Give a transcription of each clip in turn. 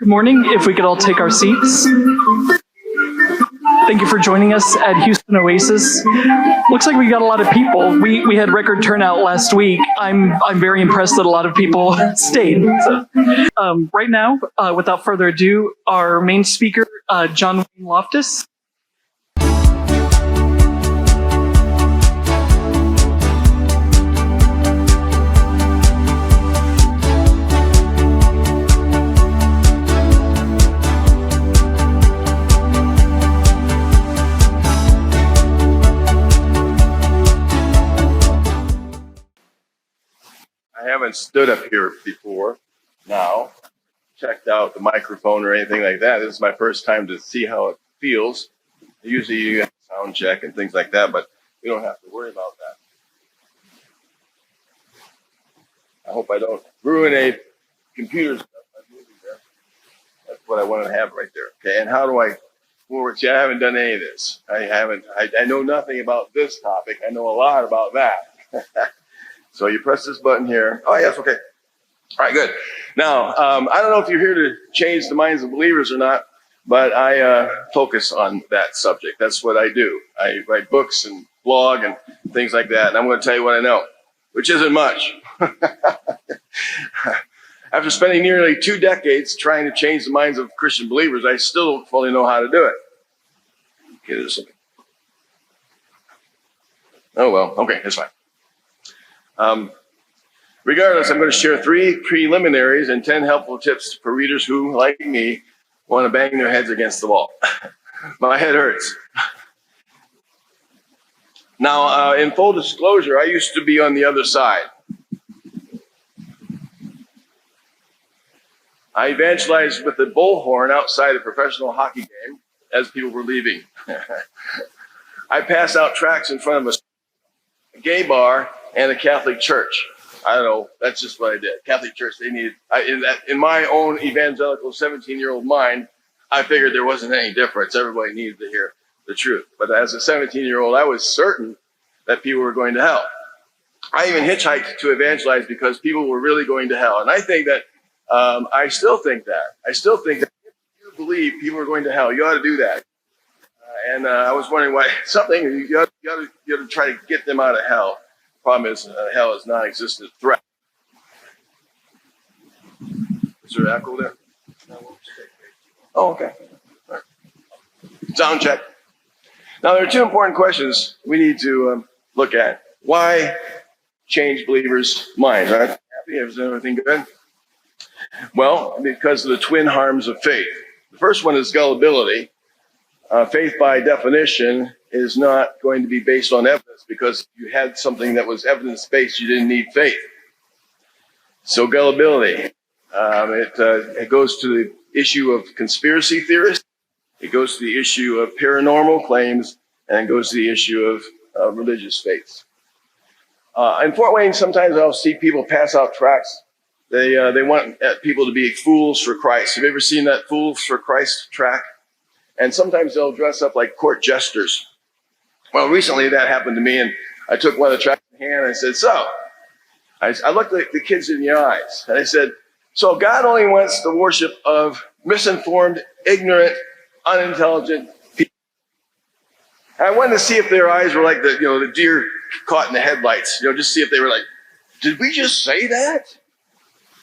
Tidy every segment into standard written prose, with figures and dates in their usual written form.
Good morning. If we could all take our seats. Thank you for joining us at Houston Oasis. Looks like we got a lot of people. We had record turnout last week. I'm very impressed that a lot of people stayed. So, right now, without further ado, our main speaker, Wayne Loftus. I haven't stood up here before now, checked out the microphone or anything like that. This is my first time to see how it feels. Usually you have sound check and things like that, but we don't have to worry about that. I hope I don't ruin a computer stuff. That's what I want to have right there. Okay, and how do I forward? See, I haven't done any of this. I know nothing about this topic. I know a lot about that. So you press this button here. Oh, yes, okay. All right, good. Now, I don't know if you're here to change the minds of believers or not, but I focus on that subject. That's what I do. I write books and blog and things like that, and I'm going to tell you what I know, which isn't much. After spending nearly 2 decades trying to change the minds of Christian believers, I still don't fully know how to do it. Okay, there's something. Oh, well, okay, that's fine. Regardless, I'm going to share 3 preliminaries and 10 helpful tips for readers who, like me, want to bang their heads against the wall. My head hurts. Now, in full disclosure, I used to be on the other side. I evangelized with the bullhorn outside a professional hockey game as people were leaving. I passed out tracts in front of a gay bar and a Catholic church. I don't know. That's just what I did. Catholic church, they needed, in my own evangelical 17-year-old mind, I figured there wasn't any difference. Everybody needed to hear the truth. But as a 17-year-old, I was certain that people were going to hell. I even hitchhiked to evangelize because people were really going to hell. And I think that, I still think that if you believe people are going to hell, you ought to do that. And I was wondering why you ought to try to get them out of hell. Problem is, hell is non-existent threat. Is there an echo there? Oh, okay. All right. Sound check. Now, there are 2 important questions we need to look at. Why change believers' minds? Right? Happy? Is everything good? Well, because of the twin harms of faith. The first one is gullibility. Faith, by definition, is not going to be based on evidence, because if you had something that was evidence-based, you didn't need faith. So gullibility, it goes to the issue of conspiracy theorists, it goes to the issue of paranormal claims, and it goes to the issue of religious faiths. In Fort Wayne, sometimes I'll see people pass out tracts. They want people to be fools for Christ. Have you ever seen that Fools for Christ tract? And sometimes they'll dress up like court jesters. Well, recently that happened to me, and I took one of the tracts in hand and I said, I looked at the kids in the eyes, and I said, so God only wants the worship of misinformed, ignorant, unintelligent people. And I wanted to see if their eyes were like the deer caught in the headlights, just see if they were like, did we just say that?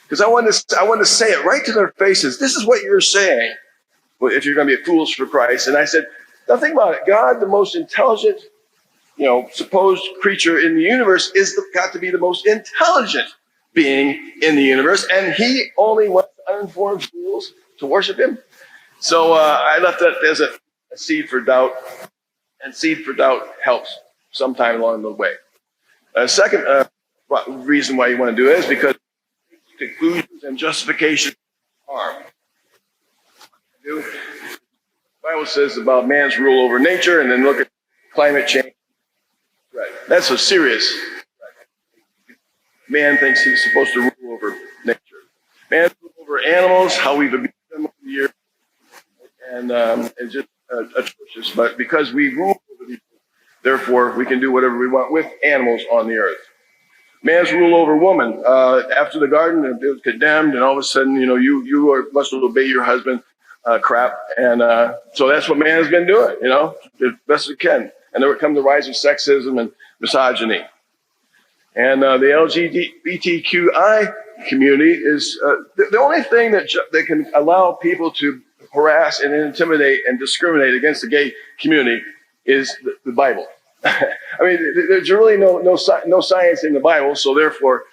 Because I wanted to say it right to their faces. This is what you're saying if you're going to be fools for Christ. And I said, now think about it. God, the most intelligent, supposed creature in the universe, got to be the most intelligent being in the universe, and he only wants uninformed fools to worship him. So I left that as a seed for doubt, and seed for doubt helps sometime along the way. Second reason why you want to do it is because conclusions and justification harm. The Bible says about man's rule over nature, and then look at climate change. Right. That's a serious right. Man thinks he's supposed to rule over nature. Man rule over animals, how we've abused them over the years, and it's just atrocious. But because we rule over these, therefore we can do whatever we want with animals on the earth. man's rule over woman. After the garden, it was condemned, and all of a sudden, must obey your husband crap. And so that's what man has been doing, as best it can. And there comes the rise of sexism and misogyny. And the LGBTQI community is the only thing that can allow people to harass and intimidate and discriminate against the gay community is the Bible. I mean, there's really no science in the Bible, so therefore,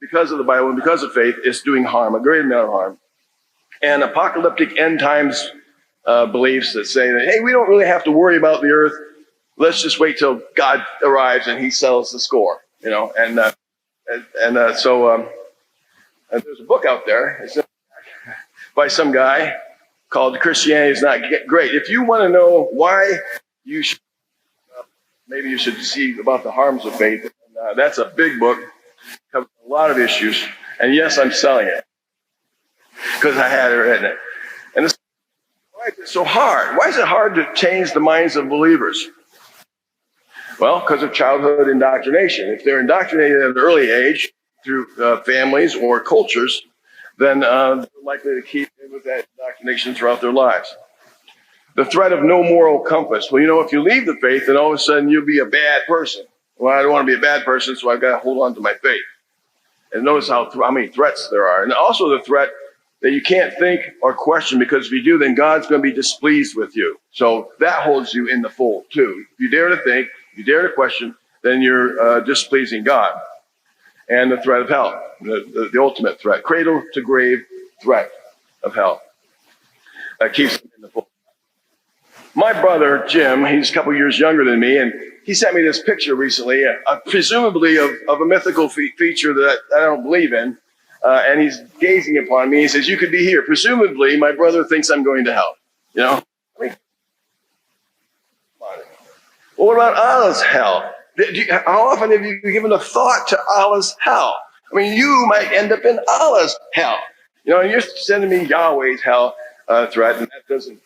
because of the Bible and because of faith, it's doing harm, a great amount of harm. And apocalyptic end times beliefs that say that, hey, we don't really have to worry about the earth. Let's just wait till God arrives and he settles the score, So there's a book out there. It's by some guy called Christianity is Not Great. If you want to know why you should, maybe you should see about the harms of faith. That's a big book, covers a lot of issues. And yes, I'm selling it because I had it written. And why is it so hard? Why is it hard to change the minds of believers? Well, because of childhood indoctrination. If they're indoctrinated at an early age through families or cultures, then they're likely to keep with that indoctrination throughout their lives. The threat of no moral compass. Well, if you leave the faith, then all of a sudden you'll be a bad person. Well, I don't want to be a bad person, so I've got to hold on to my faith. And notice how many threats there are. And also the threat that you can't think or question, because if you do, then God's going to be displeased with you. So that holds you in the fold too. If you dare to think, if you dare to question, then you're displeasing God. And the threat of hell, the ultimate threat, cradle to grave threat of hell. That keeps them in the fold. My brother, Jim, he's a couple years younger than me, and he sent me this picture recently, presumably of a mythical feature that I don't believe in. And he's gazing upon me. He says, you could be here. Presumably, my brother thinks I'm going to hell. Well, what about Allah's hell? How often have you given a thought to Allah's hell? I mean, you might end up in Allah's hell. And you're sending me Yahweh's hell threat, and that doesn't,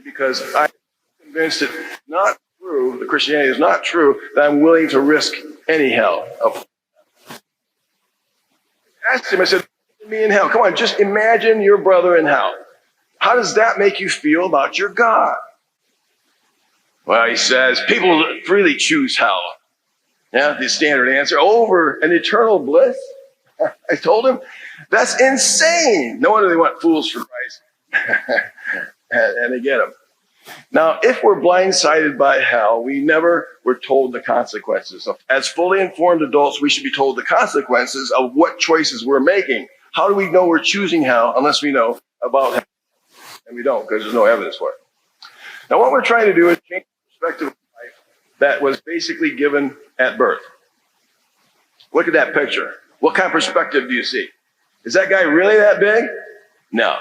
because I'm convinced it's not true, the Christianity is not true, that I'm willing to risk any hell. I asked him, I said, me in hell. Come on, just imagine your brother in hell. How does that make you feel about your God? Well, he says, people freely choose hell. Yeah, the standard answer, over an eternal bliss. I told him, that's insane. No wonder they want fools for Christ. and they get them. Now, if we're blindsided by hell, we never were told the consequences. As fully informed adults, we should be told the consequences of what choices we're making. How do we know we're choosing hell unless we know about hell? And we don't, because there's no evidence for it. Now, what we're trying to do is change the perspective of life that was basically given at birth. Look at that picture. What kind of perspective do you see? Is that guy really that big? No.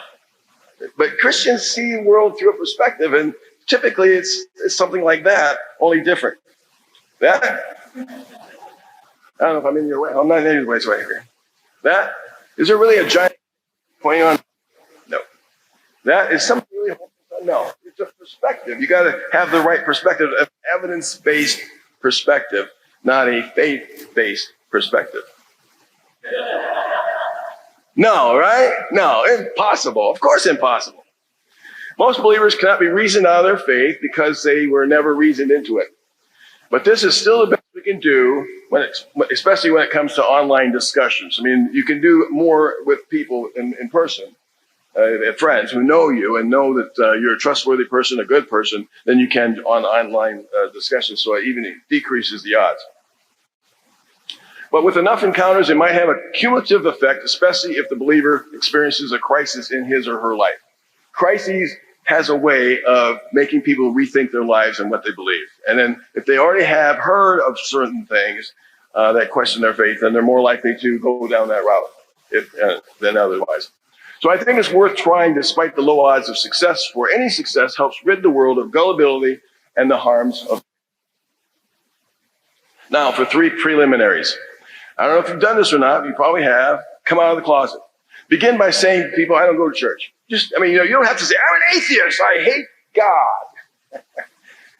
But Christians see the world through a perspective, and typically it's something like that, only different. That? I don't know if I'm in your way. I'm not in your way, so right here. That? Is there really a giant pointing on? No. That is something really hopeless. No. It's a perspective. You got to have the right perspective, an evidence-based perspective, not a faith-based perspective. No, right? No, impossible. Of course, impossible. Most believers cannot be reasoned out of their faith because they were never reasoned into it. But this is still the best we can do, especially when it comes to online discussions. I mean, you can do more with people in person, friends who know you and know that you're a trustworthy person, a good person, than you can on online discussions. So it even decreases the odds. But with enough encounters, it might have a cumulative effect, especially if the believer experiences a crisis in his or her life. Crises has a way of making people rethink their lives and what they believe. And then if they already have heard of certain things that question their faith, then they're more likely to go down that route than otherwise. So I think it's worth trying despite the low odds of success, for any success helps rid the world of gullibility and the harms of. Now for 3 preliminaries. I don't know if you've done this or not. You probably have. Come out of the closet. Begin by saying to people, I don't go to church. You don't have to say, I'm an atheist. I hate God.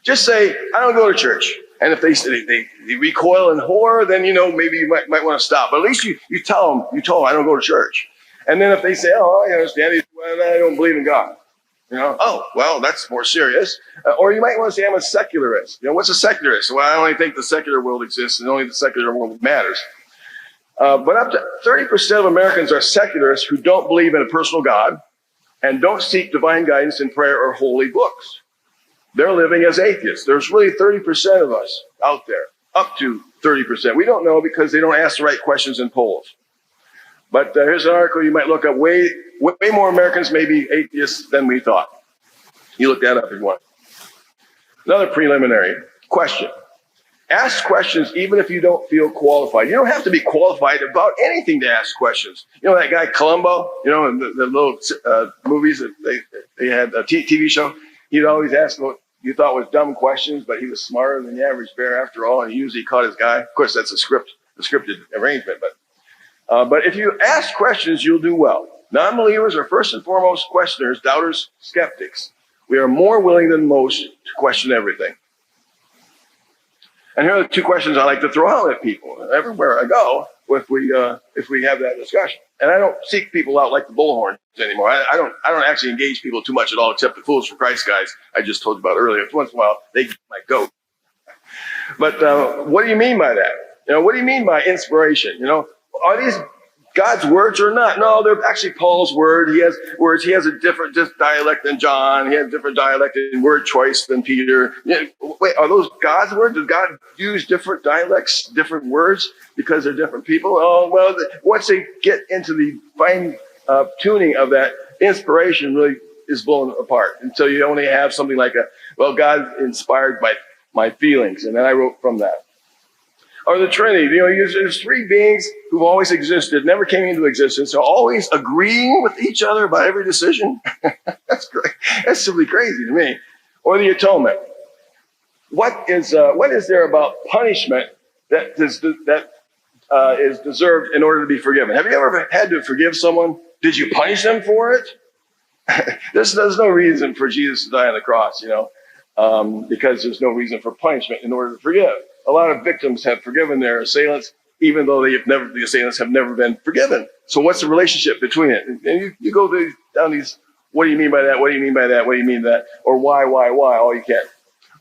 Just say, I don't go to church. And if they recoil in horror, then, maybe you might want to stop. But at least you tell them, I don't go to church. And then if they say, oh, I understand, well, I don't believe in God. Oh, well, that's more serious. Or you might want to say, I'm a secularist. What's a secularist? Well, I only think the secular world exists and only the secular world matters. But up to 30% of Americans are secularists who don't believe in a personal God and don't seek divine guidance in prayer or holy books. They're living as atheists. There's really 30% of us out there, up to 30%. We don't know because they don't ask the right questions in polls. But here's an article you might look up. Way more Americans may be atheists than we thought. You look that up if you want. Another preliminary question. Ask questions even if you don't feel qualified. You don't have to be qualified about anything to ask questions. That guy Columbo, in the little movies that they had, a TV show, he'd always ask what you thought was dumb questions, but he was smarter than the average bear after all, and he usually caught his guy. Of course, that's a scripted arrangement, but if you ask questions, you'll do well. Non-believers are first and foremost questioners, doubters, skeptics. We are more willing than most to question everything. And here are the two questions I like to throw out at people everywhere I go if we have that discussion. And I don't seek people out like the bullhorns anymore. I don't actually engage people too much at all, except the Fools for Christ guys I just told you about earlier. Once in a while, they might go. But what do you mean by that? What do you mean by inspiration? Are these God's words or not? No, they're actually Paul's word. He has words. He has a different dialect than John. He has a different dialect and word choice than Peter. Wait, are those God's words? Does God use different dialects, different words because they're different people? Oh, well, once they get into the fine tuning of that, inspiration really is blown apart until you only have something like God inspired by my feelings, and then I wrote from that. Or the Trinity, there's three beings who've always existed, never came into existence, so always agreeing with each other about every decision. That's great. That's simply crazy to me. Or the atonement. What is there about punishment that is deserved in order to be forgiven? Have you ever had to forgive someone? Did you punish them for it? There's no reason for Jesus to die on the cross, because there's no reason for punishment in order to forgive. A lot of victims have forgiven their assailants, even though the assailants have never been forgiven. So what's the relationship between it? And you go down these, what do you mean by that? What do you mean by that? What do you mean by that? Or why, all you can.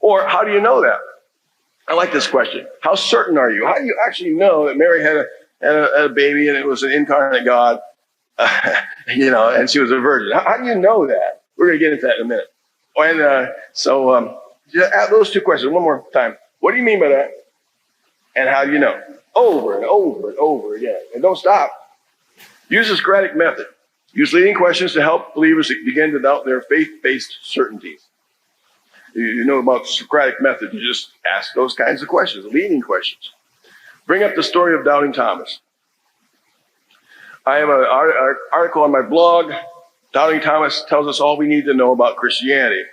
Or how do you know that? I like this question. How certain are you? How do you actually know that Mary had a baby and it was an incarnate God, and she was a virgin? How do you know that? We're going to get into that in a minute. And those two questions one more time. What do you mean by that? And how do you know? Over and over and over again. And don't stop. Use the Socratic method. Use leading questions to help believers begin to doubt their faith-based certainties. You know about the Socratic method. You just ask those kinds of questions, leading questions. Bring up the story of Doubting Thomas. I have an article on my blog. Doubting Thomas tells us all we need to know about Christianity.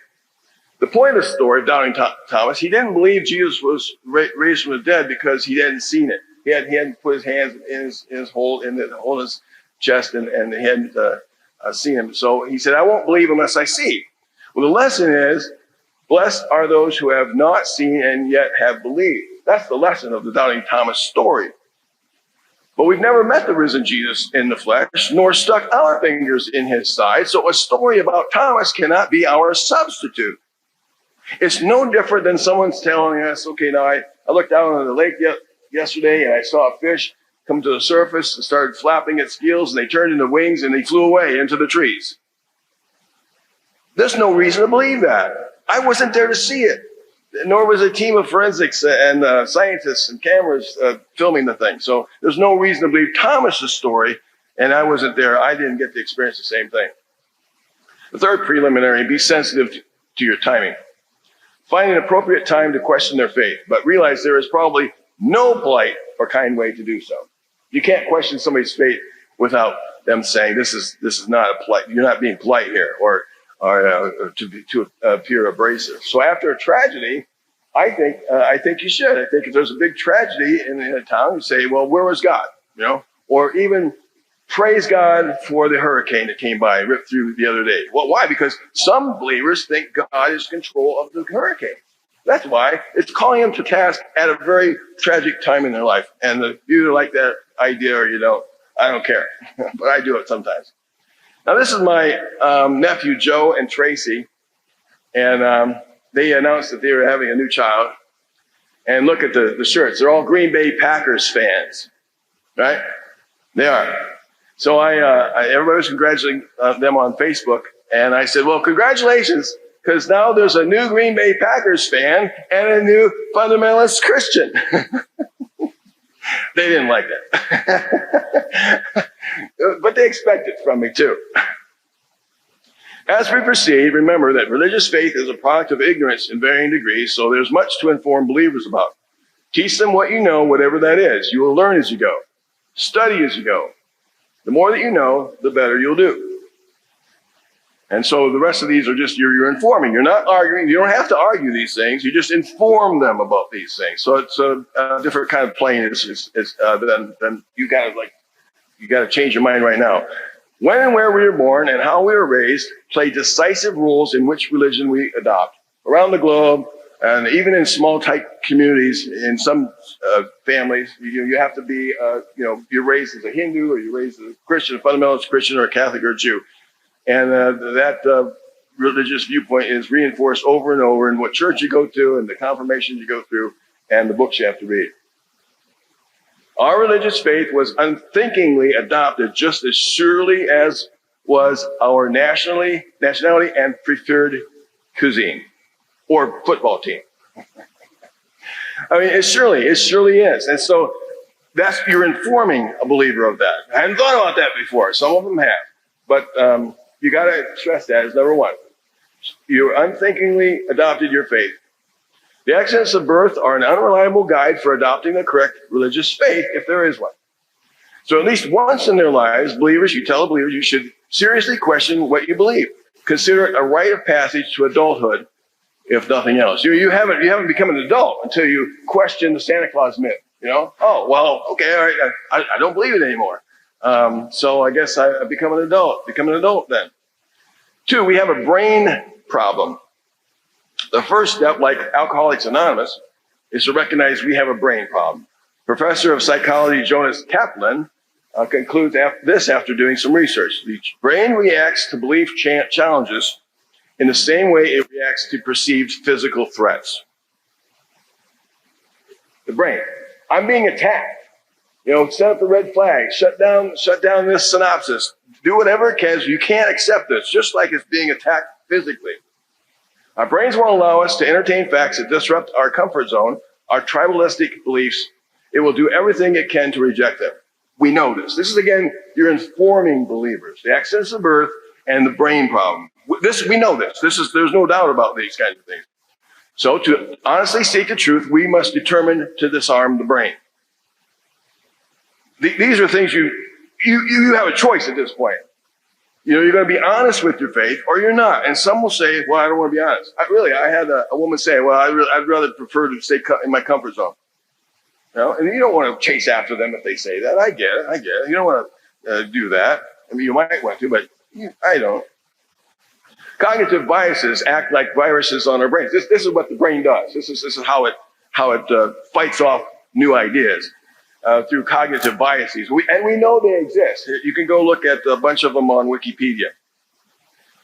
The point of the story of Doubting Thomas, he didn't believe Jesus was raised from the dead because he hadn't seen it. He hadn't put his hands in his hole in his chest and he hadn't seen him. So he said, I won't believe unless I see. Well, the lesson is, blessed are those who have not seen and yet have believed. That's the lesson of the Doubting Thomas story. But we've never met the risen Jesus in the flesh, nor stuck our fingers in his side. So a story about Thomas cannot be our substitute. It's no different than someone's telling us, okay, now I looked out on the lake yesterday and I saw a fish come to the surface and started flapping its gills and they turned into wings and they flew away into the trees. There's no reason to believe that. I wasn't there to see it, nor was a team of forensics and scientists and cameras filming the thing. So there's no reason to believe Thomas's story, and I wasn't there. I didn't get to experience the same thing. The third preliminary, be sensitive to your timing. Find an appropriate time to question their faith, but realize there is probably no polite or kind way to do so. You can't question somebody's faith without them saying, this is not a polite, you're not being polite here, or to appear abrasive. So after a tragedy, I think you should. I think if there's a big tragedy in a town, you say, well, where was God? Or even praise God for the hurricane that came by and ripped through the other day. Well, why? Because some believers think God is in control of the hurricane. That's why. It's calling them to task at a very tragic time in their life. And you either like that idea or you don't. I don't care. But I do it sometimes. Now, this is my nephew, Joe and Tracy. And they announced that they were having a new child. And look at the shirts. They're all Green Bay Packers fans, right? They are. So everybody was congratulating them on Facebook. And I said, well, congratulations, because now there's a new Green Bay Packers fan and a new fundamentalist Christian. They didn't like that. But they expect it from me, too. As we proceed, remember that religious faith is a product of ignorance in varying degrees, so there's much to inform believers about. Teach them what you know, whatever that is. You will learn as you go. Study as you go. The more that you know, the better you'll do. And so the rest of these are just you're informing. You're not arguing. You don't have to argue these things. You just inform them about these things. So it's a different kind of plane than you got to change your mind right now. When and where we were born and how we were raised play decisive roles in which religion we adopt. Around the globe, and even in small tight communities, in some families, you have to be, you're raised as a Hindu or you're raised as a Christian, a fundamentalist Christian or a Catholic or a Jew. And that religious viewpoint is reinforced over and over in what church you go to and the confirmations you go through and the books you have to read. Our religious faith was unthinkingly adopted just as surely as was our nationality and preferred cuisine or football team. I mean, it surely is. And so you're informing a believer of that. I hadn't thought about that before. Some of them have. But you got to stress that as number one. You unthinkingly adopted your faith. The accidents of birth are an unreliable guide for adopting the correct religious faith, if there is one. So at least once in their lives, you tell believers you should seriously question what you believe. Consider it a rite of passage to adulthood, if nothing else. You haven't become an adult until you question the Santa Claus myth. Oh, well, okay, all right, I don't believe it anymore. So I guess I become an adult. Become an adult then. 2, we have a brain problem. The first step, like Alcoholics Anonymous, is to recognize we have a brain problem. Professor of psychology Jonas Kaplan concludes this after doing some research. The brain reacts to belief challenges in the same way it reacts to perceived physical threats. The brain. I'm being attacked. Set up the red flag. Shut down this synopsis. Do whatever it can. You can't accept this, just like it's being attacked physically. Our brains won't allow us to entertain facts that disrupt our comfort zone, our tribalistic beliefs. It will do everything it can to reject them. We know this. This is, again, you're informing believers. The accidents of birth and the brain problem. We know this. There's no doubt about these kinds of things. So to honestly seek the truth, we must determine to disarm the brain. These are things you have a choice at this point. You're going to be honest with your faith or you're not. And some will say, well, I don't want to be honest. I had a woman say, well, I'd rather prefer to stay in my comfort zone. And you don't want to chase after them if they say that. I get it. You don't want to do that. I mean, you might want to, but I don't. Cognitive biases act like viruses on our brains. This is what the brain does. This is how it fights off new ideas. Through cognitive biases. And we know they exist. You can go look at a bunch of them on Wikipedia.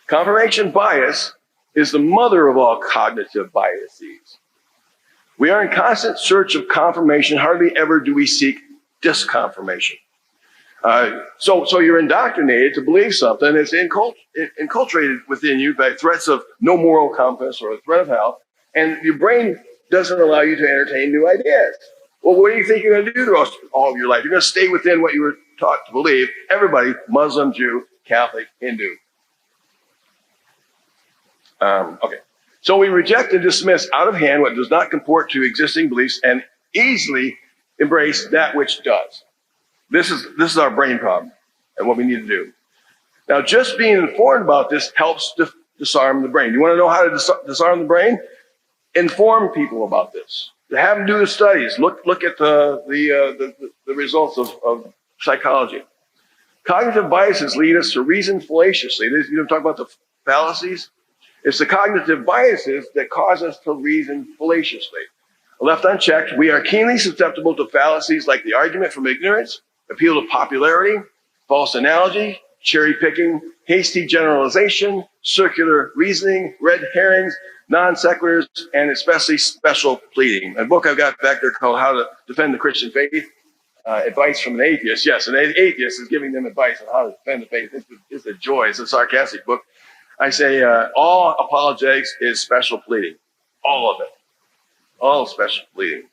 Confirmation bias is the mother of all cognitive biases. We are in constant search of confirmation. Hardly ever do we seek disconfirmation. So you're indoctrinated to believe something that's enculturated within you by threats of no moral compass or a threat of hell, and your brain doesn't allow you to entertain new ideas. Well, what do you think you're going to do the rest of all of your life? You're going to stay within what you were taught to believe. Everybody, Muslim, Jew, Catholic, Hindu. Okay. So we reject and dismiss out of hand what does not comport to existing beliefs and easily embrace that which does. This is our brain problem and what we need to do. Now, just being informed about this helps to disarm the brain. You want to know how to disarm the brain? Inform people about this. Have them do the studies. Look at the results of psychology. Cognitive biases lead us to reason fallaciously. You talk about the fallacies. It's the cognitive biases that cause us to reason fallaciously. Left unchecked, we are keenly susceptible to fallacies like the argument from ignorance, appeal to popularity, false analogy, cherry picking, hasty generalization, circular reasoning, red herrings, non sequiturs, and especially special pleading. A book I've got back there called How to Defend the Christian Faith, advice from an atheist. Yes, an atheist is giving them advice on how to defend the faith. It's a joy. It's a sarcastic book. I say all apologetics is special pleading. All of it. All special pleading.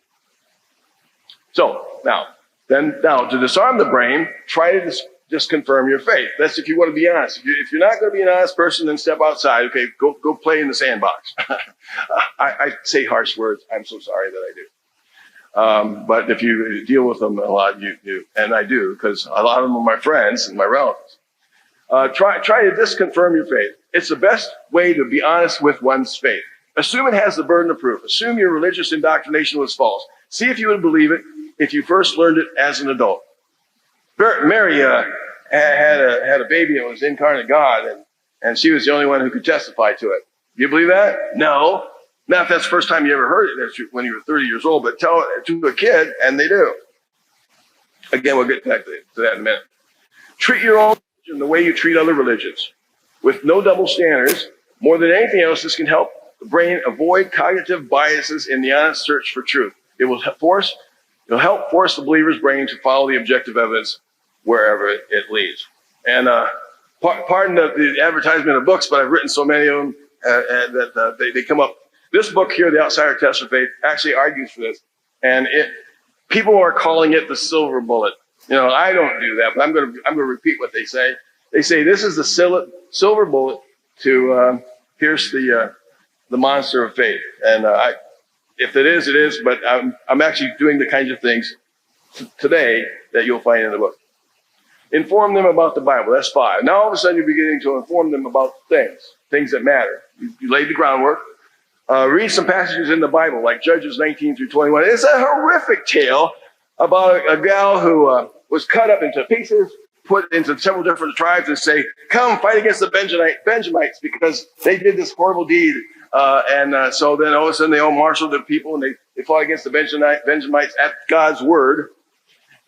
So now to disarm the brain, try to just confirm your faith. That's if you want to be honest. If you're not going to be an honest person, then step outside. Okay, go play in the sandbox. I say harsh words. I'm so sorry that I do. But if you deal with them a lot, you do, and I do, because a lot of them are my friends and my relatives. Try to disconfirm your faith. It's the best way to be honest with one's faith. Assume it has the burden of proof. Assume your religious indoctrination was false. See if you would believe it if you first learned it as an adult. Mary had a baby that was incarnate God, and she was the only one who could testify to it. Do you believe that? No. Not if that's the first time you ever heard it, that's when you were 30 years old, but tell it to a kid, and they do. Again, we'll get back to that in a minute. Treat your own religion the way you treat other religions, with no double standards. More than anything else, this can help the brain avoid cognitive biases in the honest search for truth. It'll help force the believer's brain to follow the objective evidence wherever it leads. And pardon the advertisement of books, but I've written so many of them that they come up. This book here, The Outsider Test of Faith, actually argues for this. And people are calling it the silver bullet. I don't do that, but I'm going to repeat what they say. They say this is the silver bullet to pierce the monster of faith. And if it is, it is. But I'm actually doing the kinds of things today that you'll find in the book. Inform them about the Bible. That's 5. Now all of a sudden you're beginning to inform them about things that matter. You laid the groundwork. Read some passages in the Bible, like Judges 19 through 21. It's a horrific tale about a gal who was cut up into pieces, put into several different tribes, and say, "Come fight against the Benjamites because they did this horrible deed." So then all of a sudden they all marshaled the people and they fought against the Benjamites at God's word.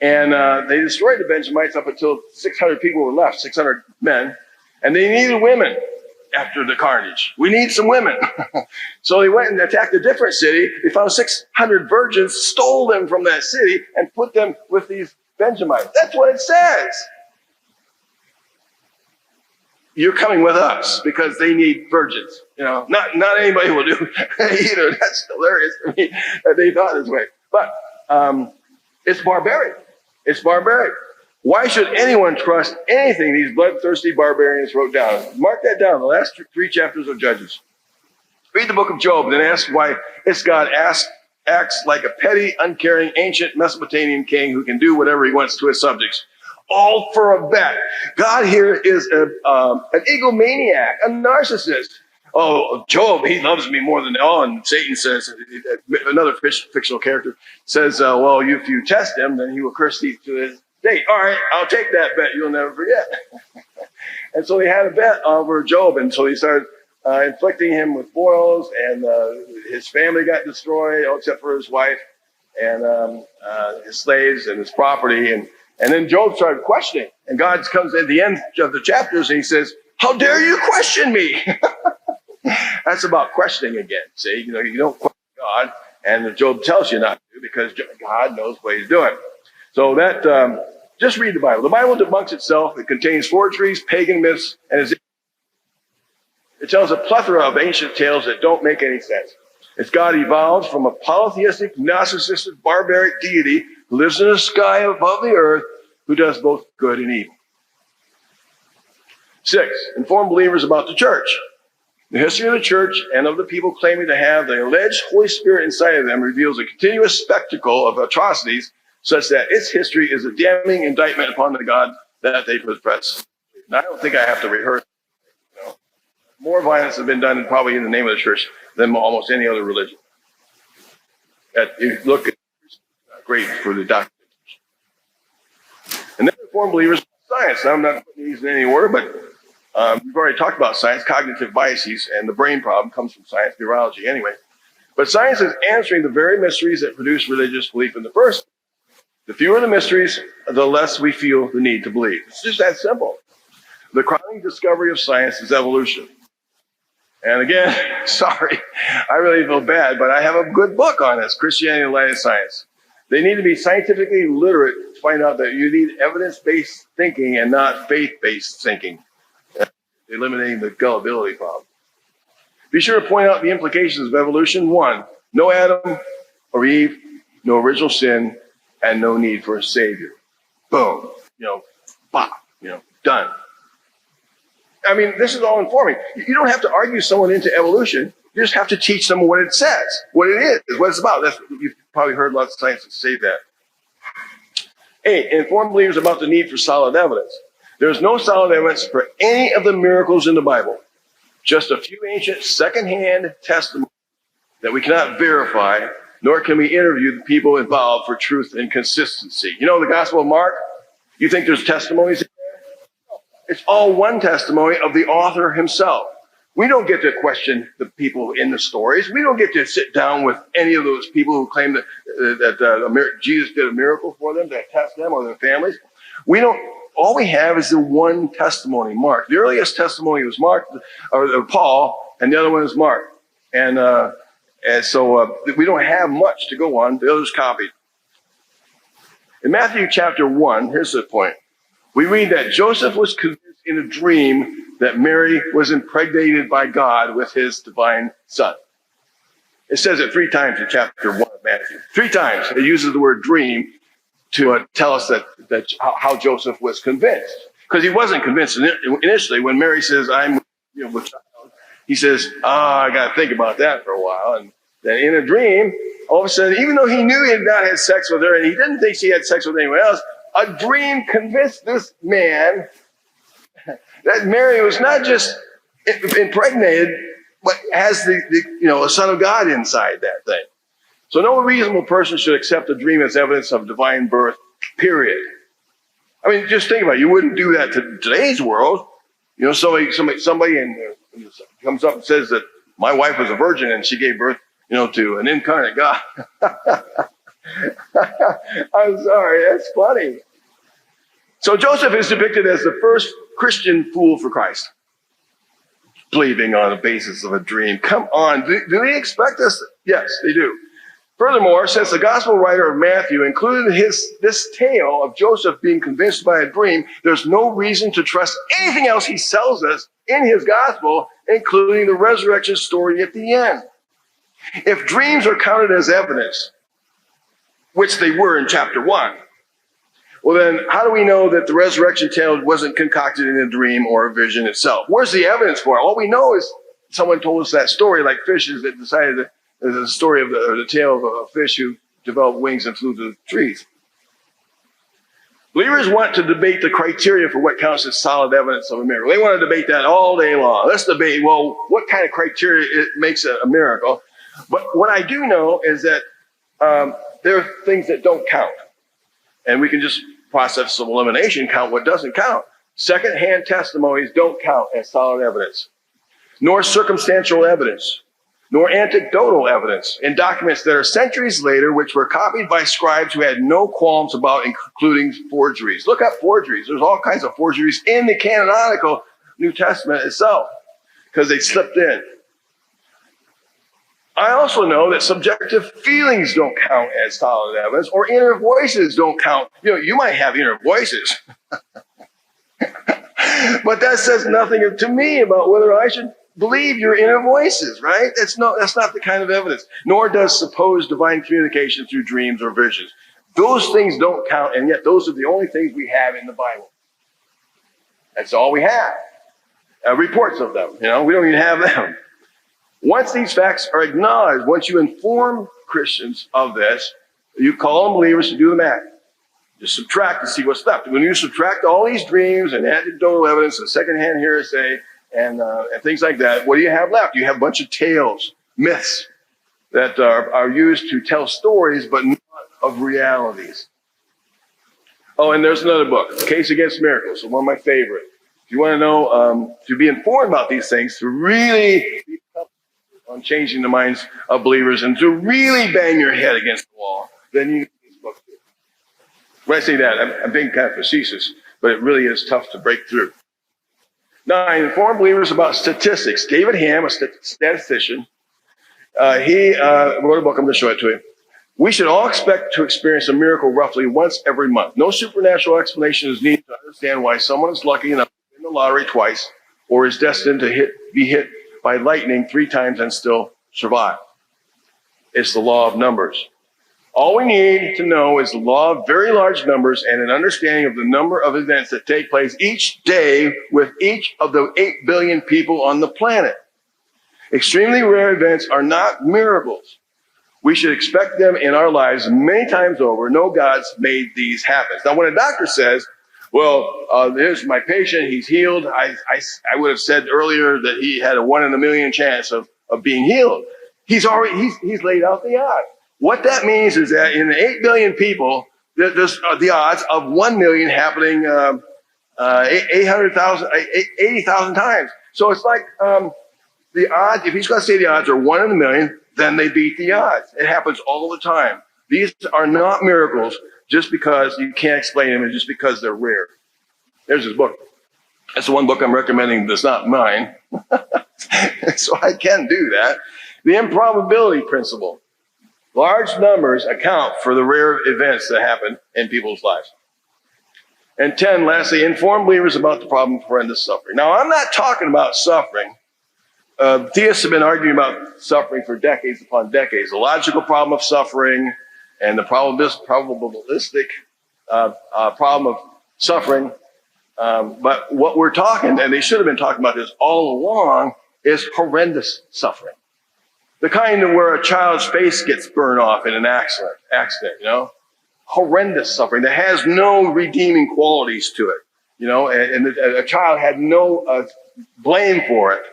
And they destroyed the Benjamites up until 600 people were left, 600 men. And they needed women after the carnage. We need some women. So they went and attacked a different city. They found 600 virgins, stole them from that city, and put them with these Benjamites. That's what it says. You're coming with us because they need virgins. Not anybody will do either. That's hilarious to me that they thought this way. But it's barbaric. It's barbaric. Why should anyone trust anything these bloodthirsty barbarians wrote down? Mark that down, the last 3 chapters of Judges. Read the book of Job and then ask why its God acts like a petty, uncaring, ancient Mesopotamian king who can do whatever he wants to his subjects. All for a bet. God here is an egomaniac, a narcissist. Oh, Job, he loves me more than all. And Satan says, another fictional character says, well, if you test him, then he will curse thee to his day. All right, I'll take that bet. You'll never forget. And so they had a bet over Job. And so he started inflicting him with boils, and his family got destroyed, except for his wife and his slaves and his property. And then Job started questioning. And God comes at the end of the chapters and he says, "How dare you question me?" That's about questioning again. See, you don't question God, and Job tells you not to because God knows what he's doing. So that, just read the Bible. The Bible debunks itself. It contains forgeries, pagan myths, and it tells a plethora of ancient tales that don't make any sense. It's God evolved from a polytheistic, narcissistic, barbaric deity who lives in the sky above the earth, who does both good and evil. 6, inform believers about the church. The history of the church and of the people claiming to have the alleged Holy Spirit inside of them reveals a continuous spectacle of atrocities, such that its history is a damning indictment upon the God that they profess. Now, I don't think I have to rehearse. More violence has been done probably in the name of the church than almost any other religion. You look at great for the doctrine. And then inform believers of science. Now, I'm not putting these in any order, but We've already talked about science, cognitive biases, and the brain problem comes from science, neurology anyway. But science is answering the very mysteries that produce religious belief in the first. The fewer the mysteries, the less we feel the need to believe. It's just that simple. The crowning discovery of science is evolution. And again, sorry, I really feel bad, but I have a good book on this, Christianity in the Light of Science. They need to be scientifically literate to find out that you need evidence-based thinking and not faith-based thinking, eliminating the gullibility problem. Be sure to point out the implications of evolution. 1, no Adam or Eve, no original sin, and no need for a savior. Boom. Bop. Done. I mean, this is all informing. You don't have to argue someone into evolution. You just have to teach them what it says, what it is, what it's about. You've probably heard lots of scientists say that. 8, inform believers about the need for solid evidence. There's no solid evidence for any of the miracles in the Bible. Just a few ancient secondhand testimonies that we cannot verify, nor can we interview the people involved for truth and consistency. The Gospel of Mark? You think there's testimonies in there? It's all one testimony of the author himself. We don't get to question the people in the stories. We don't get to sit down with any of those people who claim that Jesus did a miracle for them, to test them or their families. All we have is the one testimony, Mark. The earliest testimony was Mark, or Paul, and the other one is Mark. And so we don't have much to go on. The others copied. In Matthew chapter 1, here's the point. We read that Joseph was convinced in a dream that Mary was impregnated by God with his divine son. It says it 3 times in chapter 1 of Matthew. 3 times it uses the word dream to tell us how Joseph was convinced. Because he wasn't convinced initially. When Mary says, I'm with child, he says, I got to think about that for a while. And then in a dream, all of a sudden, even though he knew he had not had sex with her and he didn't think she had sex with anyone else, a dream convinced this man that Mary was not just impregnated, but has a son of God inside that thing. So no reasonable person should accept a dream as evidence of divine birth, period. I mean, just think about it. You wouldn't do that to today's world. Somebody comes up and says that my wife was a virgin and she gave birth, to an incarnate God. I'm sorry, that's funny. So Joseph is depicted as the first Christian fool for Christ, believing on the basis of a dream. Come on, do they expect us? Yes, they do. Furthermore, since the gospel writer of Matthew included this tale of Joseph being convinced by a dream, there's no reason to trust anything else he tells us in his gospel, including the resurrection story at the end. If dreams are counted as evidence, which they were in chapter 1, well then, how do we know that the resurrection tale wasn't concocted in a dream or a vision itself? Where's the evidence for it? All we know is someone told us that story, like fishes that decided to. There's a story of the tale of a fish who developed wings and flew to the trees. Believers want to debate the criteria for what counts as solid evidence of a miracle. They want to debate that all day long. Let's debate, well, what kind of criteria makes a miracle? But what I do know is that there are things that don't count. And we can just process of elimination count what doesn't count. Second-hand testimonies don't count as solid evidence, nor circumstantial evidence, nor anecdotal evidence in documents that are centuries later, which were copied by scribes who had no qualms about including forgeries. Look up forgeries. There's all kinds of forgeries in the canonical New Testament itself because they slipped in. I also know that subjective feelings don't count as solid evidence, or inner voices don't count. You might have inner voices, but that says nothing to me about whether I should believe your inner voices, right? That's not the kind of evidence. Nor does supposed divine communication through dreams or visions. Those things don't count, and yet those are the only things we have in the Bible. That's all we have. Reports of them, we don't even have them. Once these facts are acknowledged, once you inform Christians of this, you call on believers to do the math. Just subtract and see what's left. When you subtract all these dreams and anecdotal evidence and secondhand hearsay, and things like that, what do you have left? You have a bunch of tales, myths that are used to tell stories, but not of realities. Oh, and there's another book, Case Against Miracles, one of my favorite. If You want to know, to be informed about these things, to really be on changing the minds of believers and to really bang your head against the wall, then you need these books. When I say that, I'm being kind of facetious, but it really is tough to break through. 9, inform believers about statistics. David Ham, a statistician, he wrote a book. I'm going to show it to you. We should all expect to experience a miracle roughly once every month. No supernatural explanation is needed to understand why someone is lucky enough to win the lottery twice or is destined to be hit by lightning 3 times and still survive. It's the law of numbers. All we need to know is the law of very large numbers and an understanding of the number of events that take place each day with each of the 8 billion people on the planet. Extremely rare events are not miracles. We should expect them in our lives many times over. No God's made these happen. Now, when a doctor says, well, here's my patient, he's healed, I would have said earlier that he had a 1 in a million chance of being healed. He's laid out the odds. What that means is that in the 8 billion people, there's the odds of 1 million happening 80,000 times. So it's like the odds, if he's going to say the odds are 1 in a million, then they beat the odds. It happens all the time. These are not miracles just because you can't explain them and just because they're rare. There's his book. That's the one book I'm recommending that's not mine. So I can do that. The improbability principle. Large numbers account for the rare events that happen in people's lives. And 10, lastly, inform believers about the problem of horrendous suffering. Now, I'm not talking about suffering. Theists have been arguing about suffering for decades upon decades. The logical problem of suffering and the probabilistic problem of suffering. But what we're talking, and they should have been talking about this all along, is horrendous suffering. The kind where a child's face gets burned off in an accident, you know? Horrendous suffering that has no redeeming qualities to it, you know, and a child had no blame for it.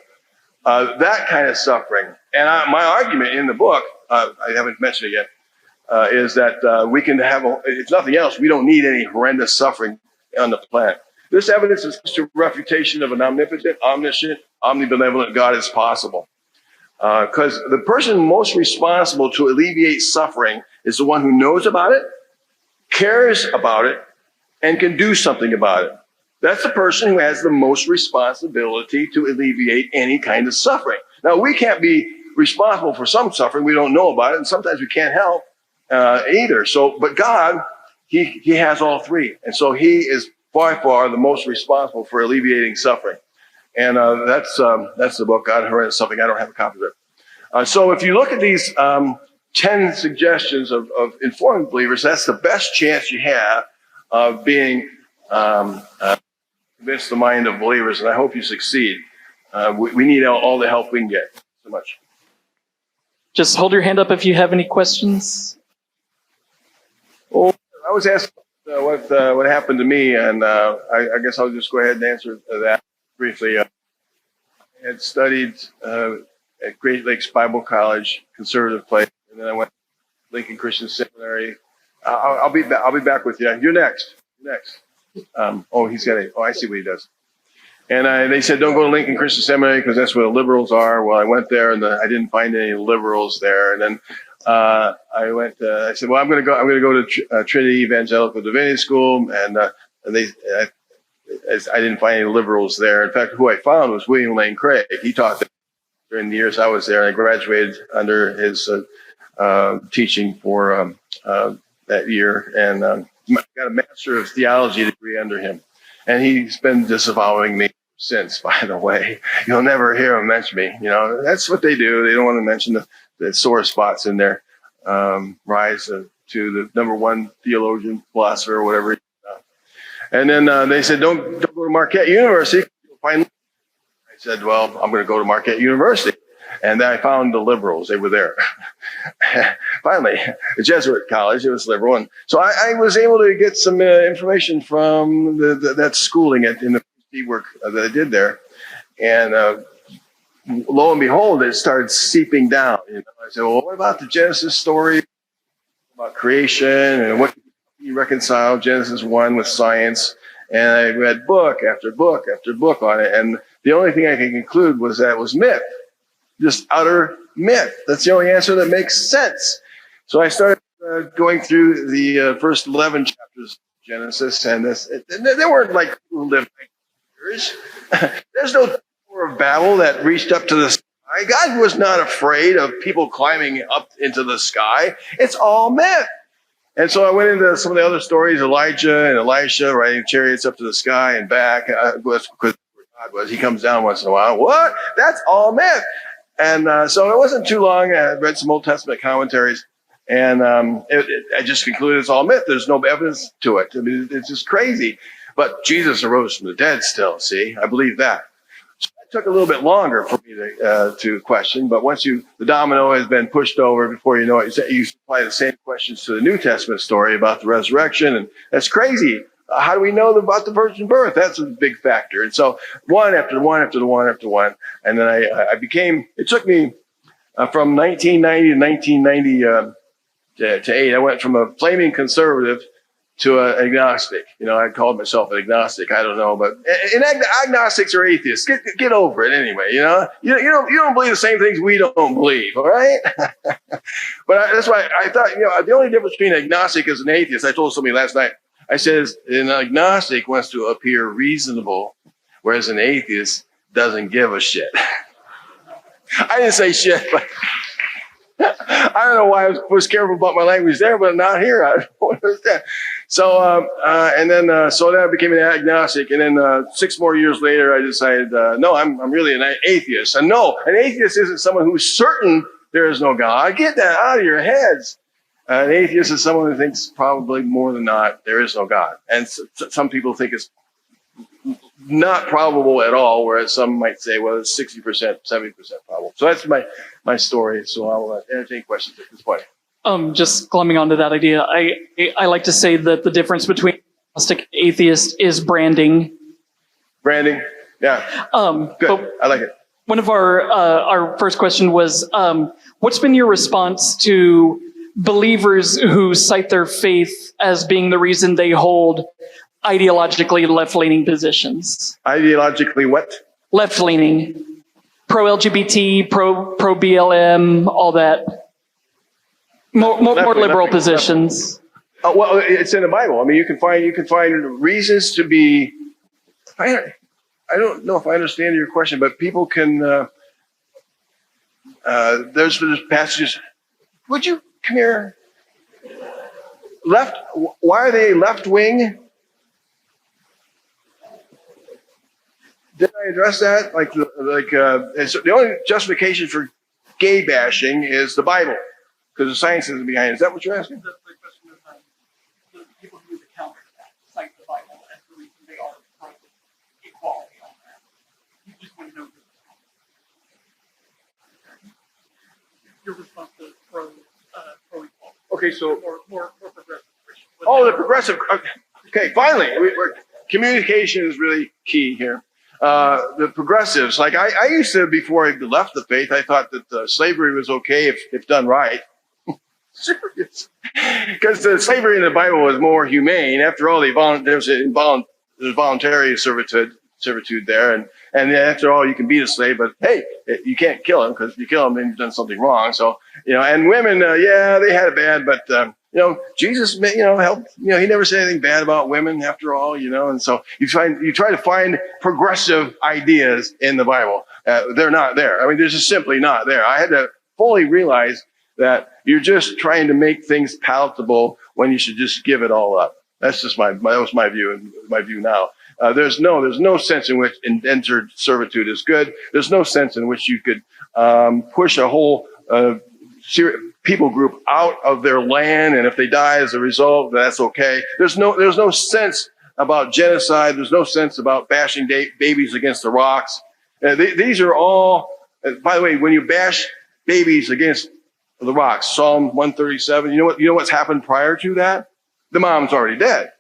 That kind of suffering. And my argument in the book, I haven't mentioned it yet, is that we can have, if nothing else, we don't need any horrendous suffering on the planet. This evidence is to refutation of an omnipotent, omniscient, omnibenevolent God is possible. Because the person most responsible to alleviate suffering is the one who knows about it, cares about it, and can do something about it. That's the person who has the most responsibility to alleviate any kind of suffering. Now, we can't be responsible for some suffering. We don't know about it, and sometimes we can't help either. So, but God, he has all three. And so he is by far the most responsible for alleviating suffering. And that's the book, God, Horrendous Suffering. I don't have a copy of it. So if you look at these 10 suggestions of informing believers, that's the best chance you have of being convince the mind of believers, and I hope you succeed. We need all the help we can get. So much. Just hold your hand up if you have any questions. Well, I was asked what happened to me, and I guess I'll just go ahead and answer that briefly. I had studied at Great Lakes Bible College, conservative place, and then I went to Lincoln Christian Seminary. I'll be back with you. You're next. He's got a. Oh, I see what he does. And they said, don't go to Lincoln Christian Seminary because that's where the liberals are. Well, I went there and I didn't find any liberals there. And then I said, well, I'm going to go to Trinity Evangelical Divinity School. And I didn't find any liberals there. In fact, who I found was William Lane Craig. He taught there during the years I was there. And I graduated under his teaching for that year. And got a Master of Theology degree under him. And he's been disavowing me since, by the way. You'll never hear him mention me. You know, that's what they do. They don't want to mention the sore spots in their rise to the number one theologian, philosopher, or whatever. And then they said, don't go to Marquette University. You'll find. I said, well, I'm going to go to Marquette University. And then I found the liberals. They were there. Finally, the Jesuit college, it was liberal. And so I was able to get some information from that schooling in the PhD work that I did there. And lo and behold, it started seeping down. You know, I said, well, what about the Genesis story about creation? And what can you reconcile Genesis 1 with science? And I read book after book after book on it. And the only thing I could conclude was that it was myth, just utter myth. That's the only answer that makes sense. So I started going through the first 11 chapters of Genesis, and they weren't like people who lived 90 years. There's no Tower of Babel that reached up to the sky. God was not afraid of people climbing up into the sky. It's all myth. And so I went into some of the other stories, Elijah and Elisha riding chariots up to the sky and back. Because God was, he comes down once in a while. What? That's all myth. And so it wasn't too long. I read some Old Testament commentaries, and I just concluded it's all myth. There's no evidence to it. I mean, it's just crazy. But Jesus arose from the dead still, see? I believe that. So it took a little bit longer for me to question, but once the domino has been pushed over, before you know it, you apply the same questions to the New Testament story about the resurrection, and that's crazy. How do we know about the virgin birth? That's a big factor. And so one after one after one after one, and then it took me from 1990 to 1990 to 8. I went from a flaming conservative to an agnostic. You know, I called myself an agnostic. I don't know, but agnostics are atheists. Get over it anyway. You know, you don't believe the same things we don't believe. All right. But that's why I thought, you know, the only difference between an agnostic and an atheist. I told somebody last night. I said an agnostic wants to appear reasonable, whereas an atheist doesn't give a shit. I didn't say shit, but I don't know why I was careful about my language there, but not here. I don't understand. So, so then I became an agnostic. And then 6 more years later, I decided, no, I'm really an atheist. And no, an atheist isn't someone who's certain there is no God. Get that out of your heads. An atheist is someone who thinks probably more than not there is no God. And some people think it's not probable at all, whereas some might say, well, it's 60%, 70% probable. So that's my story. So I'll entertain questions at this point. Just climbing onto that idea, I like to say that the difference between agnostic and atheist is branding. Branding, yeah. Good, I like it. One of our first question was, what's been your response to believers who cite their faith as being the reason they hold ideologically left-leaning positions? Ideologically what? Left-leaning. Pro-LGBT, pro-BLM, all that. More liberal positions. Well, it's in the Bible. I mean, you can find reasons to be. I don't know if I understand your question, but people can. There's passages. Would you come here? Left. Why are they left wing? Did I address that? So the only justification for gay bashing is the Bible, because the science isn't behind it. Is that what you're asking? The question is the people who counter that cite the Bible as the reason they are pro equality on that. You just want to know your response to pro equality. Okay, so more progressive Christian. Oh, the progressive. Okay, finally, communication is really key here. The progressives, like I used to, before I left the faith, I thought that slavery was okay if done right. Serious. Because the slavery in the Bible was more humane. After all, there's voluntary servitude there, and after all, you can beat a slave, but hey, you can't kill him, because if you kill him, then you've done something wrong. So, you know, and women, yeah, they had it bad, but you know, Jesus, you know, helped. You know, he never said anything bad about women, after all. You know, and so you try to find progressive ideas in the Bible. They're not there. I mean, they're just simply not there. I had to fully realize that you're just trying to make things palatable when you should just give it all up. That's just that was my view, and my view now. There's no sense in which indentured servitude is good. There's no sense in which you could push a whole people group out of their land, and if they die as a result, that's okay. There's no sense about genocide. There's no sense about bashing babies against the rocks. These are all. By the way, when you bash babies against the rocks, Psalm 137. You know what's happened prior to that? The mom's already dead.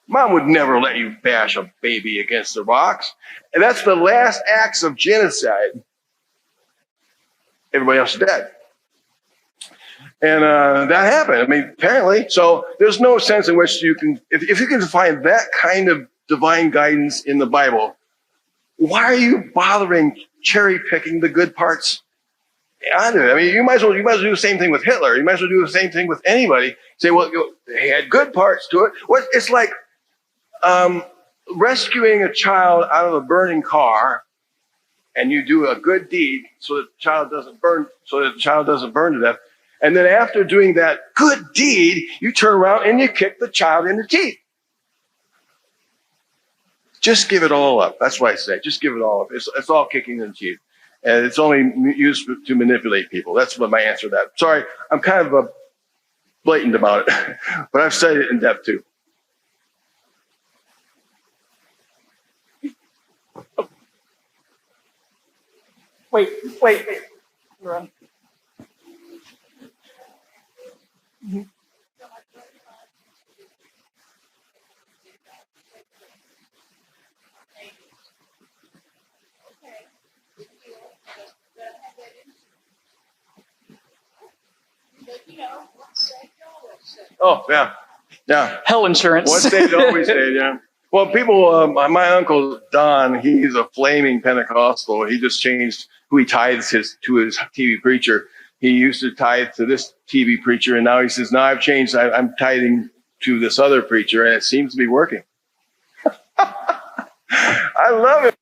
Mom would never let you bash a baby against the rocks. And that's the last acts of genocide. Everybody else is dead. And that happened. I mean, apparently. So there's no sense in which you can, if you can find that kind of divine guidance in the Bible, why are you bothering cherry picking the good parts out of it? I mean, you might as well do the same thing with Hitler. You might as well do the same thing with anybody. Say, well, they had good parts to it. It's like rescuing a child out of a burning car, and you do a good deed so that the child doesn't burn to death. And then after doing that good deed, you turn around and you kick the child in the teeth. Just give it all up. That's what I say. Just give it all up. It's all kicking in the teeth. And it's only used to manipulate people. That's what my answer to that. Sorry, I'm kind of blatant about it, but I've studied it in depth too. Wait. You're on. Mm-hmm. Oh, yeah. Yeah. Hell insurance. Once saved, always saved, yeah. Well, people, my uncle Don, he's a flaming Pentecostal. He just changed who he tithes to his TV preacher. He used to tithe to this TV preacher, and now he says, no, I've changed. I'm tithing to this other preacher, and it seems to be working. I love him.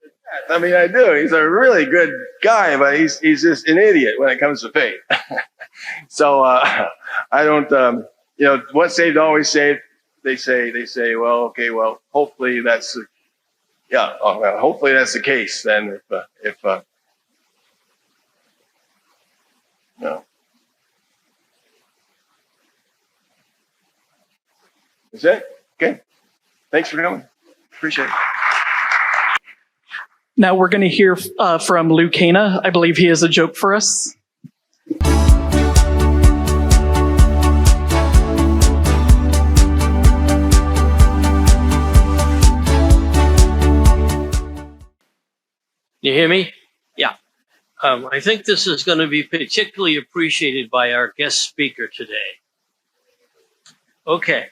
I mean, I do. He's a really good guy, but he's just an idiot when it comes to faith. So I don't, once saved, always saved. They say, well, okay, well, hopefully that's, hopefully that's the case then. If no. Is that okay? Thanks for coming. Appreciate it. Now we're going to hear from Lou Cana. I believe he has a joke for us. You hear me? Yeah. I think this is going to be particularly appreciated by our guest speaker today. Okay.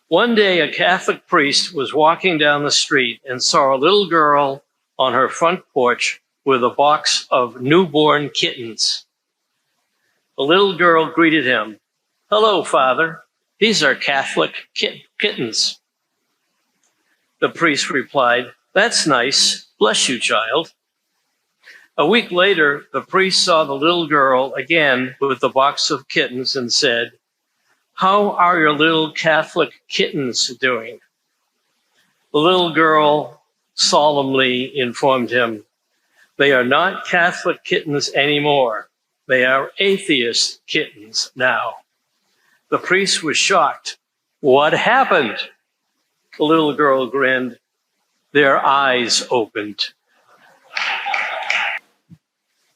One day, a Catholic priest was walking down the street and saw a little girl on her front porch with a box of newborn kittens. The little girl greeted him. "Hello, Father. These are Catholic kittens." The priest replied, "That's nice. Bless you, child." A week later, the priest saw the little girl again with the box of kittens and said, "How are your little Catholic kittens doing?" The little girl solemnly informed him, "They are not Catholic kittens anymore. They are atheist kittens now." The priest was shocked. "What happened?" The little girl grinned. "Their eyes opened."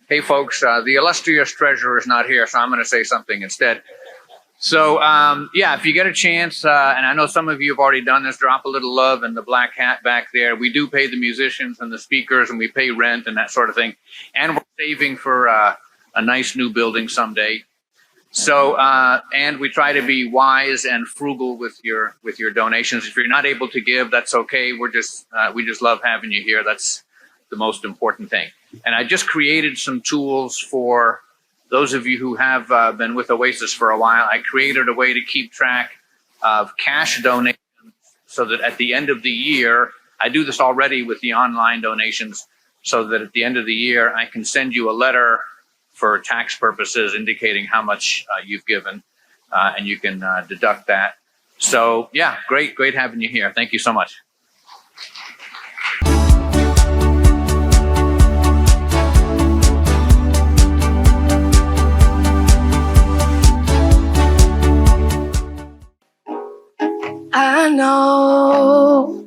Hey, folks, the illustrious treasurer is not here, so I'm going to say something instead. So, if you get a chance, and I know some of you have already done this, drop a little love in the black hat back there. We do pay the musicians and the speakers, and we pay rent and that sort of thing. And we're saving for a nice new building someday. So, and we try to be wise and frugal with your donations. If you're not able to give, that's okay. We just love having you here. That's the most important thing. And I just created some tools for those of you who have been with Oasis for a while. I created a way to keep track of cash donations so that at the end of the year, I do this already with the online donations, so that at the end of the year, I can send you a letter for tax purposes indicating how much you've given, and you can deduct that. So yeah, great having you here. Thank you so much. I know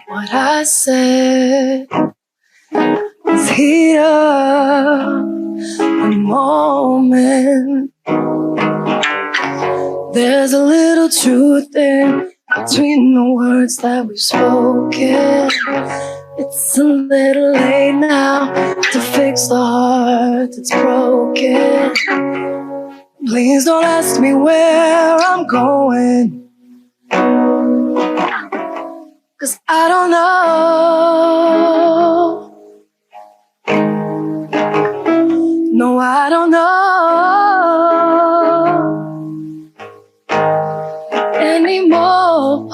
what I said was heat up a moment. There's a little truth in between the words that we've spoken. It's a little late now to fix the heart that's broken. Please don't ask me where I'm going, 'cause I don't know. No, I don't know anymore.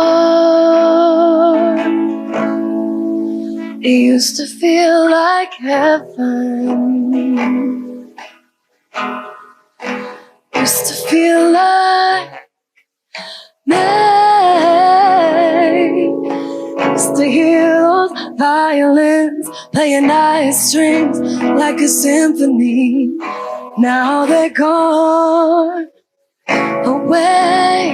It used to feel like heaven. Used to feel like May. Used to hear those violins playing nice strings like a symphony. Now they're gone away.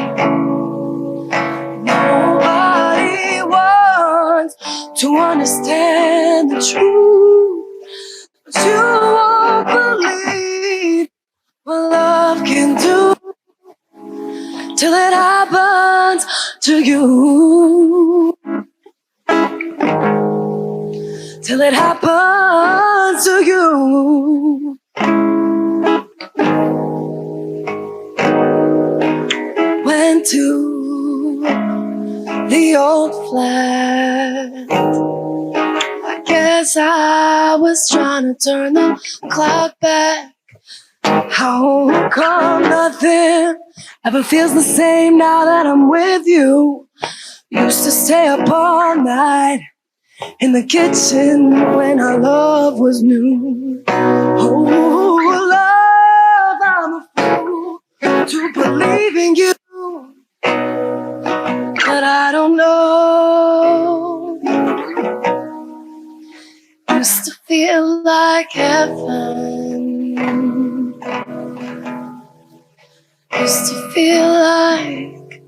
Nobody wants to understand the truth, but you won't believe what love can do till it happens to you. Till it happens to you. Went to the old flat. I guess I was trying to turn the clock back. How come nothing ever feels the same now that I'm with you? Used to stay up all night in the kitchen when our love was new. Oh, love, I'm a fool to believe in you, but I don't know. Used to feel like heaven. Used to feel like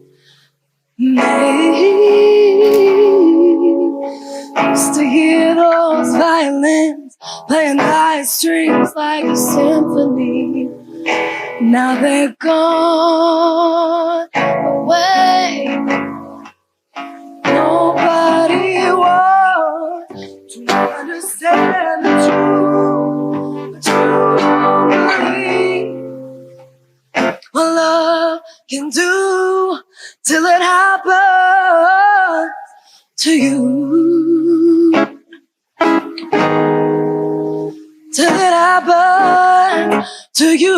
May. Used to hear those violins playing high strings like a symphony. Now they're gone away. Nobody wants to understand the truth, but you don't believe what love can do till it happens to you. Till it happens to you.